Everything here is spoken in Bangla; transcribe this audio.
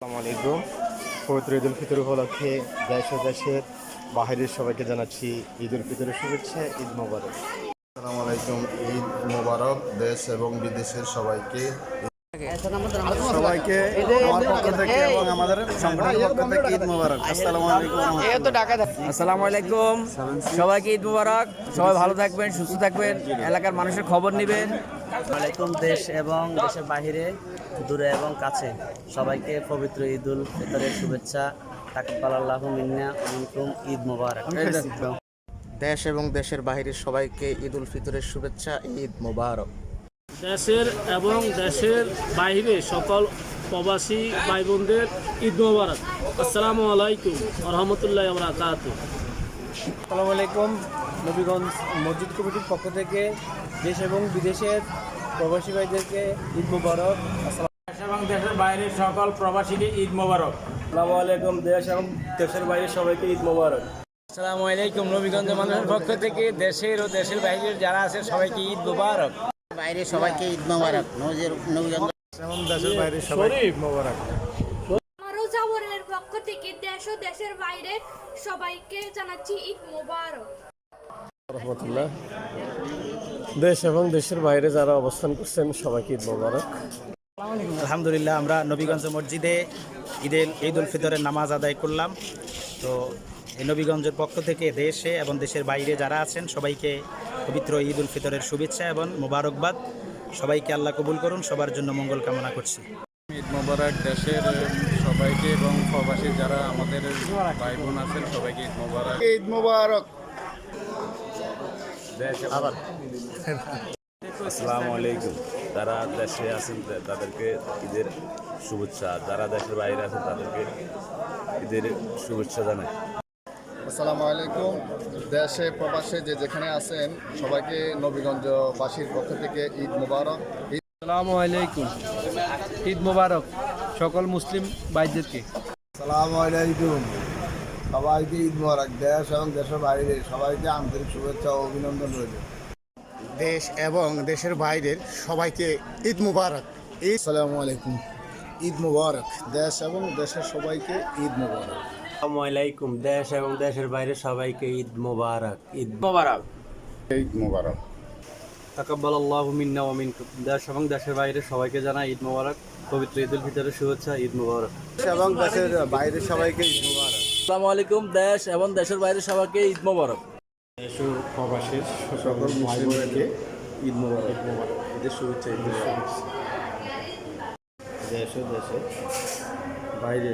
আসসালামু আলাইকুম। পবিত্র ঈদ উল ফিতর উপলক্ষে দেশ ও দেশের বাহিরের সবাইকে জানাচ্ছি ঈদ উল ফিতরের শুভেচ্ছা, ঈদ মোবারক। আসসালামু আলাইকুম। ঈদ মোবারক দেশ এবং বিদেশের সবাইকে সবাইকে আমার পক্ষ থেকে এবং আমাদের সংগঠনের পক্ষ থেকে ঈদ মোবারক। আসসালামু আলাইকুম। আসসালামু আলাইকুম, সবাইকে ঈদ মুবারক। সবাই ভালো থাকবেন, সুস্থ থাকবেন, এলাকার মানুষের খবর নেবেন। ওয়ালাইকুম। দেশ এবং দেশের বাহিরে, দূরে এবং কাছে সবাইকে পবিত্র ঈদ উল ফিতরের শুভেচ্ছা। তাকাব্বালাল্লাহু মিন্না ওয়া মিনকুম, ঈদ মোবারক। দেশ এবং দেশের বাইরের সবাইকে ঈদ উল ফিতরের শুভেচ্ছা, ঈদ মোবারক। দেশের এবং দেশের বাইরে সকল প্রবাসী ভাই বোনদের ঈদ মোবারক। আসসালামু আলাইকুম ওয়া রাহমাতুল্লাহি ওয়া বারাকাতুহু। আসসালামু আলাইকুম। নবীগঞ্জ মসজিদ কমিটির পক্ষ থেকে দেশ এবং বিদেশের প্রবাসী ভাইদেরকে ঈদ মোবারক। এবং দেশের বাইরের সকল প্রবাসীকে ঈদ মোবারক। আসসালামু আলাইকুম। দেশ এবং দেশের বাইরে সবাইকে ঈদ মোবারক। আসসালামু আলাইকুম। নবীগঞ্জ মানুষের পক্ষ থেকে দেশের ও দেশের বাইরের যারা আছে সবাইকে ঈদ মোবারক। বাইরে সবাইকে ঈদ মোবারক। নবীগঞ্জ এবং দেশের বাইরে সবাইকে ঈদ মোবারক। মারুজাওয়ারের পক্ষ থেকে দেশ ও দেশের বাইরে সবাইকে জানাচ্ছি ঈদ মোবারক। রহমতুল্লাহ। দেশ এবং দেশের বাইরে যারা অবস্থান করছেন সবাইকে ঈদ মোবারক। আলহামদুলিল্লাহ, আমরা নবীগঞ্জ মসজিদে ঈদ উল ফিতরের নামাজ আদায় করলাম। তো এই নবীগঞ্জের পক্ষ থেকে দেশে এবং দেশের বাইরে যারা আছেন সবাইকে পবিত্র ঈদ উল ফিতরের শুভেচ্ছা এবং মোবারকবাদ। সবাইকে আল্লাহ কবুল করুন, সবার জন্য মঙ্গল কামনা করছি। ঈদ মোবারক দেশের সবাইকে এবং প্রবাসী যারা আমাদের ভাই বোন আছেন সবাইকে ঈদ মোবারক। ঈদ মোবারক। আসসালামু আলাইকুম। যারা দেশে আছেন তাদেরকে ঈদের শুভেচ্ছা, যারা দেশের বাইরে আছেন তাদেরকে ঈদের শুভেচ্ছা জানাই। আসসালামু আলাইকুম। দেশে প্রবাসে যে যেখানে আছেন সবাইকে নবীগঞ্জবাসীর পক্ষ থেকে ঈদ মোবারক। আসসালামু আলাইকুম। ঈদ মোবারক সকল মুসলিম ভাইদেরকে। আসসালামু আলাইকুম। সবাইকে ঈদ মোবারক। দেশ এবং দেশের বাইরে সবাইকে আন্তরিক শুভেচ্ছা ও অভিনন্দন রইল। দেশ এবং দেশের বাইরের সবাইকে ঈদ মুবারক। আসসালামু আলাইকুম। ঈদ মোবারক। দেশ এবং দেশের সবাইকে ঈদ মোবারক। আসসালামু আলাইকুম। দেশ এবং দেশের বাইরে সবাইকে ঈদ মোবারক। ঈদ মোবারক। ঈদ মোবারক। তাকাব্বালাল্লাহু মিন্না ওয়া মিনকুম। দেশ এবং দেশের বাইরে সবাইকে জানাই ঈদ মোবারক। পবিত্র ঈদ উল ফিতরের শুভেচ্ছা, ঈদ মোবারক। এবং দেশের বাইরে সবাইকে ঈদ মোবারক। আসসালামু আলাইকুম। দেশ এবং দেশের বাইরে সবাইকে ঈদ মোবারক। দেশ ও প্রবাসীর সকল মুসলিমকে ঈদ মোবারক। ঈদের শুভেচ্ছা, ঈদের শুভেচ্ছা। দেশ ও দেশের বাইরে